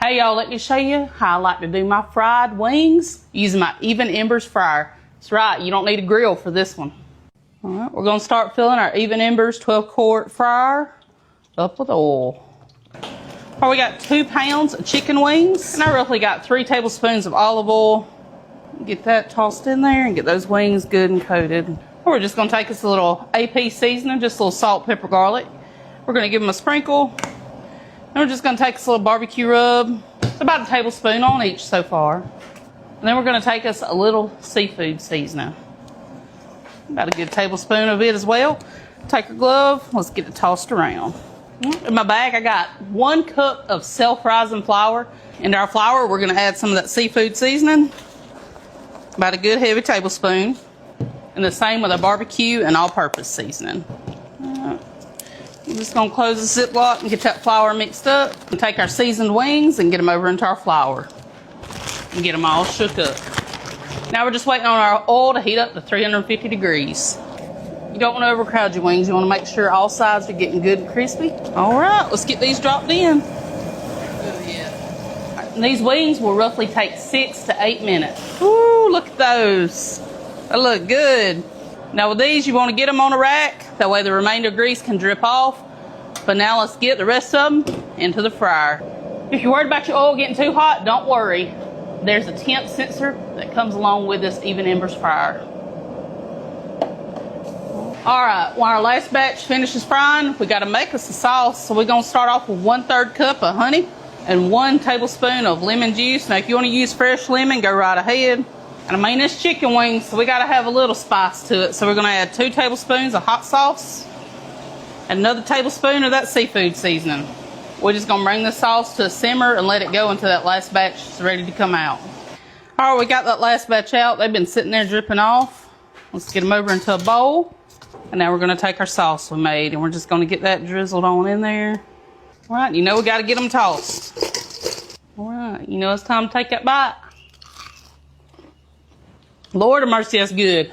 Hey y'all, let me show you how I like to do my fried wings using my Even Embers fryer. That's right, you don't need a grill for this one. All right, we're gonna start filling our Even Embers 12-quart fryer up with oil. Here we got 2 pounds of chicken wings, and I roughly got 3 tablespoons of olive oil. Get that tossed in there and get those wings good and coated. We're just gonna take us a little AP seasoning, just a little salt, pepper, garlic. We're gonna give them a sprinkle. And we're just going to take us a little barbecue rub. It's about a tablespoon on each so far. And then we're going to take us a little seafood seasoning. About a good tablespoon of it as well. Take your glove. Let's get it tossed around. In my bag, I got 1 cup of self-rising flour. Into our flour, we're going to add some of that seafood seasoning. About a good heavy tablespoon. And the same with our barbecue and all-purpose seasoning. We're just going to close the Ziploc and get that flour mixed up. And take our seasoned wings and get them over into our flour. And get them all shook up. Now we're just waiting on our oil to heat up to 350 degrees. You don't want to overcrowd your wings. You want to make sure all sides are getting good and crispy. All right, let's get these dropped in. And these wings will roughly take 6 to 8 minutes. Ooh, look at those. They look good. Now with these, you want to get them on a rack. That way the remainder grease can drip off. But now let's get the rest of them into the fryer. If you're worried about your oil getting too hot, don't worry. There's a temp sensor that comes along with this Even Embers fryer. All right, while our last batch finishes frying, we got to make us a sauce. So we're going to start off with 1/3 cup of honey and 1 tablespoon of lemon juice. Now if you want to use fresh lemon, go right ahead. And I mean, it's chicken wings, so we got to have a little spice to it. So we're going to add 2 tablespoons of hot sauce and another tablespoon of that seafood seasoning. We're just going to bring the sauce to a simmer and let it go until that last batch is ready to come out. All right, we got that last batch out. They've been sitting there dripping off. Let's get them over into a bowl. And now we're going to take our sauce we made, and we're just going to get that drizzled on in there. All right, you know we got to get them tossed. All right, you know it's time to take that bite. Lord of mercy, that's good.